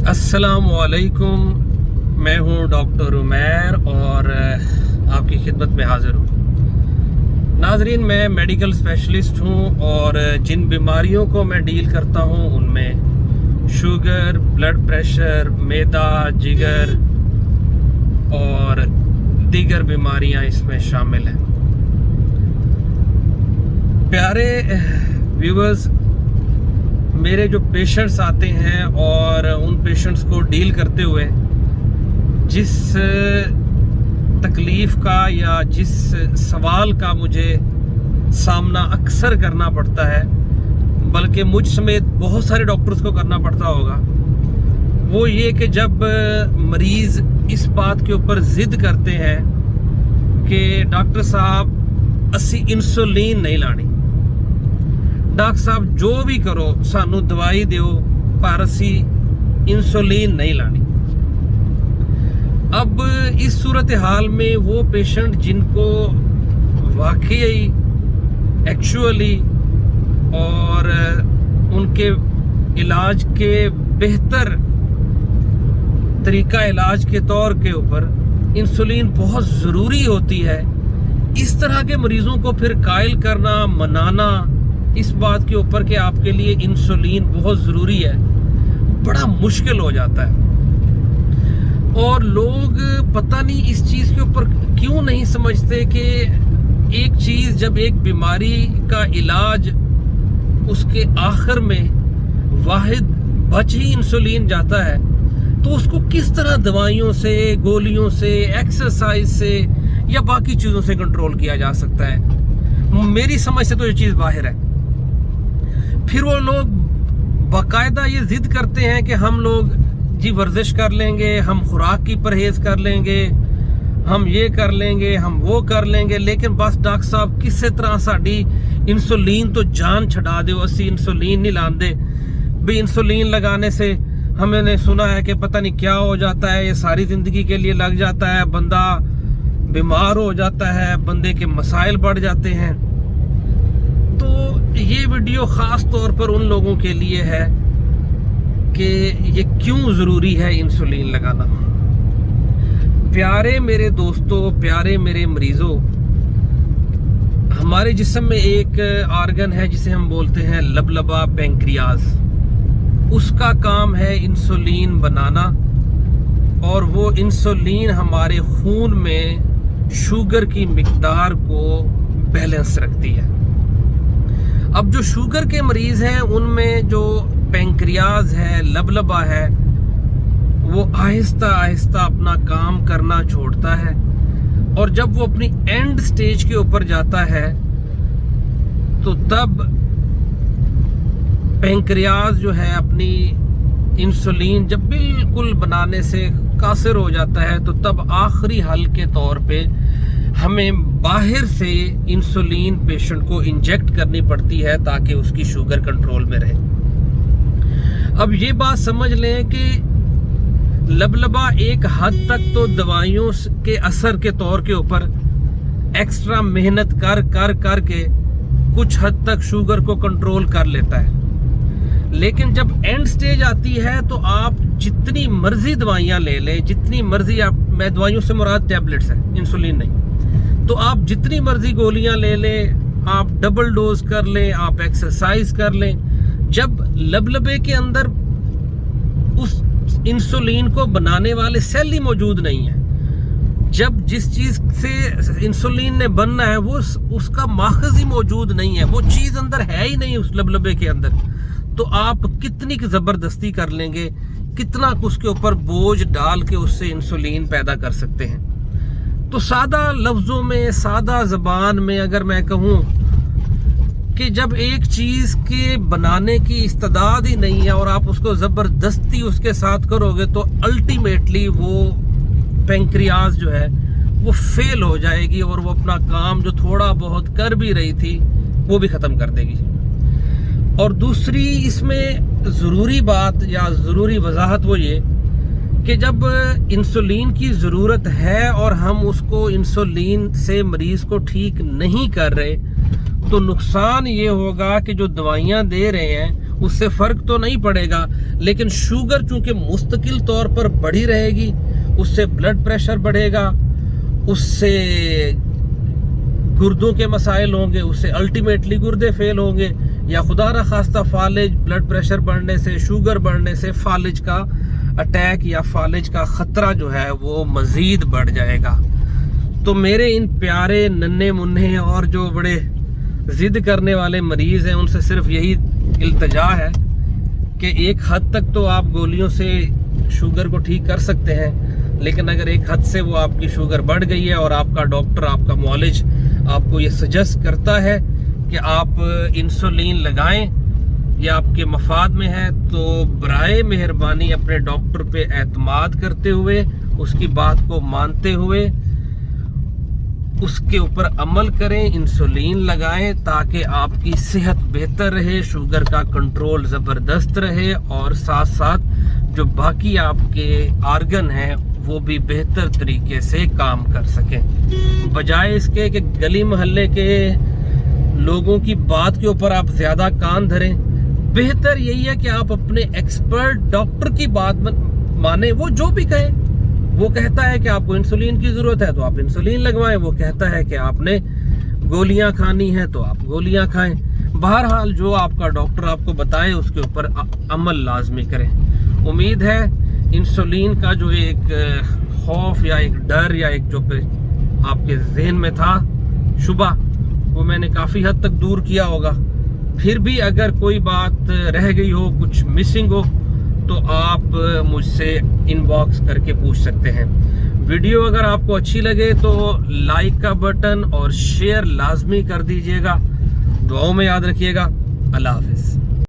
अस्सलामुअलैकुम। मैं हूं डॉक्टर उमैर और आपकी खिदमत में हाज़िर हूं। नाज़रीन, मैं मेडिकल स्पेशलिस्ट हूं और जिन बीमारियों को मैं डील करता हूं उनमें शुगर, ब्लड प्रेशर, मैदा, जिगर और दीगर बीमारियां इसमें शामिल हैं। प्यारे व्यूअर्स, मेरे जो पेशेंट्स आते हैं और उन पेशेंट्स को डील करते हुए जिस तकलीफ़ का या जिस सवाल का मुझे सामना अक्सर करना पड़ता है, बल्कि मुझ समेत बहुत सारे डॉक्टर्स को करना पड़ता होगा, वो ये कि जब मरीज़ इस बात के ऊपर ज़िद करते हैं कि डॉक्टर साहब असी इंसुलिन नहीं लानी, डॉक्टर साहब जो भी करो सानू दवाई दियो पर असी इंसुलिन नहीं लानी। अब इस सूरत हाल में वो पेशेंट जिनको वाकई एक्चुअली और उनके इलाज के बेहतर तरीका इलाज के तौर के ऊपर इंसुलिन बहुत ज़रूरी होती है, इस तरह के मरीज़ों को फिर कायल करना, मनाना इस बात के ऊपर कि आपके लिए इंसुलिन बहुत ज़रूरी है, बड़ा मुश्किल हो जाता है। और लोग पता नहीं इस चीज़ के ऊपर क्यों नहीं समझते कि एक चीज़, जब एक बीमारी का इलाज उसके आखिर में वाहिद बच ही इंसुलिन जाता है, तो उसको किस तरह दवाइयों से, गोलियों से, एक्सरसाइज से या बाकी चीज़ों से कंट्रोल किया जा सकता है। मेरी समझ से तो ये चीज़ बाहर है। फिर वो लोग बाकायदा ये ज़िद करते हैं कि हम लोग जी वर्जिश कर लेंगे, हम खुराक की परहेज़ कर लेंगे, हम ये कर लेंगे, हम वो कर लेंगे, लेकिन बस डॉक्टर साहब किसी तरह साड़ी इंसुलिन तो जान छड़ा दो, असी इंसुलिन नहीं लाते भी। इंसुलिन लगाने से हमने सुना है कि पता नहीं क्या हो जाता है, ये सारी ज़िंदगी के लिए लग जाता है, बंदा बीमार हो जाता है, बंदे के मसाइल बढ़ जाते हैं। तो ये वीडियो ख़ास तौर पर उन लोगों के लिए है कि ये क्यों ज़रूरी है इंसुलिन लगाना। प्यारे मेरे दोस्तों, प्यारे मेरे मरीज़ों, हमारे जिस्म में एक आर्गन है जिसे हम बोलते हैं लबलबा पैंक्रियाज। उसका काम है इंसुलिन बनाना, और वो इंसुलिन हमारे खून में शुगर की मिकदार को बैलेंस रखती है। अब जो शुगर के मरीज़ हैं उनमें जो पैंक्रियाज है, लबलबा है, वो आहिस्ता आहिस्ता अपना काम करना छोड़ता है, और जब वो अपनी एंड स्टेज के ऊपर जाता है तो तब पैंक्रियाज जो है अपनी इंसुलिन जब बिल्कुल बनाने से कासिर हो जाता है, तो तब आखिरी हल के तौर पे हमें बाहर से इंसुलिन पेशेंट को इंजेक्ट करनी पड़ती है ताकि उसकी शुगर कंट्रोल में रहे। अब ये बात समझ लें कि लबलबा एक हद तक तो दवाइयों के असर के तौर के ऊपर एक्स्ट्रा मेहनत कर के कुछ हद तक शुगर को कंट्रोल कर लेता है, लेकिन जब एंड स्टेज आती है तो आप जितनी मर्जी दवाइयाँ ले लें, जितनी मर्जी आप, मैं दवाइयों से मुराद टैबलेट्स है, इंसुलिन नहीं, तो आप जितनी मर्जी गोलियां ले लें, आप डबल डोज कर लें, आप एक्सरसाइज कर लें, जब लबलबे के अंदर उस इंसुलिन को बनाने वाले सेल ही मौजूद नहीं है, जब जिस चीज़ से इंसुलिन ने बनना है वो उसका माखज़ ही मौजूद नहीं है, वो चीज़ अंदर है ही नहीं उस लबलबे के अंदर, तो आप कितनी ज़बरदस्ती कर लेंगे, कितना उसके ऊपर बोझ डाल के उससे इंसुलिन पैदा कर सकते हैं। तो सादा लफ्ज़ों में, सादा ज़बान में अगर मैं कहूँ कि जब एक चीज़ के बनाने की इस्तेदाद ही नहीं है और आप उसको ज़बरदस्ती उसके साथ करोगे, तो अल्टीमेटली वो पैंक्रियाज जो है वो फेल हो जाएगी और वो अपना काम जो थोड़ा बहुत कर भी रही थी वो भी ख़त्म कर देगी। और दूसरी इसमें ज़रूरी बात या ज़रूरी वजाहत वो ये कि जब इंसुलिन की ज़रूरत है और हम उसको इंसुलिन से मरीज़ को ठीक नहीं कर रहे, तो नुकसान ये होगा कि जो दवाइयाँ दे रहे हैं اس سے فرق تو نہیں پڑے گا، لیکن شوگر چونکہ مستقل طور پر بڑھی رہے گی، اس سے بلڈ پریشر بڑھے گا، اس سے گردوں کے مسائل ہوں گے، اس سے الٹیمیٹلی گردے فیل ہوں گے، یا خدا نہ خواستہ فالج، بلڈ پریشر بڑھنے سے، شوگر بڑھنے سے فالج کا اٹیک یا فالج کا خطرہ جو ہے وہ مزید بڑھ جائے گا۔ تو میرے ان پیارے ننھے منھے اور جو بڑے ضد کرنے والے مریض ہیں، ان سے صرف یہی التجا ہے کہ ایک حد تک تو آپ گولیوں سے شوگر کو ٹھیک کر سکتے ہیں، لیکن اگر ایک حد سے وہ آپ کی شوگر بڑھ گئی ہے اور آپ کا ڈاکٹر، آپ کا معالج آپ کو یہ سجیسٹ کرتا ہے کہ آپ انسولین لگائیں، یہ آپ کے مفاد میں ہے، تو برائے مہربانی اپنے ڈاکٹر پہ اعتماد کرتے ہوئے، اس کی بات کو مانتے ہوئے اس کے اوپر عمل کریں، انسولین لگائیں تاکہ آپ کی صحت بہتر رہے، شوگر کا کنٹرول زبردست رہے، اور ساتھ ساتھ جو باقی آپ کے آرگن ہیں وہ بھی بہتر طریقے سے کام کر سکیں، بجائے اس کے کہ گلی محلے کے لوگوں کی بات کے اوپر آپ زیادہ کان دھریں۔ بہتر یہی ہے کہ آپ اپنے ایکسپرٹ ڈاکٹر کی بات مانیں، وہ جو بھی کہے، وہ کہتا ہے کہ آپ کو انسولین کی ضرورت ہے تو آپ انسولین لگوائیں، وہ کہتا ہے کہ آپ نے گولیاں کھانی ہیں تو آپ گولیاں کھائیں، بہرحال جو آپ کا ڈاکٹر آپ کو بتائے اس کے اوپر عمل لازمی کریں۔ امید ہے انسولین کا جو ایک خوف یا ایک ڈر یا ایک جو آپ کے ذہن میں تھا شبہ، وہ میں نے کافی حد تک دور کیا ہوگا۔ پھر بھی اگر کوئی بات رہ گئی ہو، کچھ مسنگ ہو، تو آپ مجھ سے ان باکس کر کے پوچھ سکتے ہیں۔ ویڈیو اگر آپ کو اچھی لگے تو لائک کا بٹن اور شیئر لازمی کر دیجیے گا۔ دعاؤں میں یاد رکھیے گا۔ اللہ حافظ۔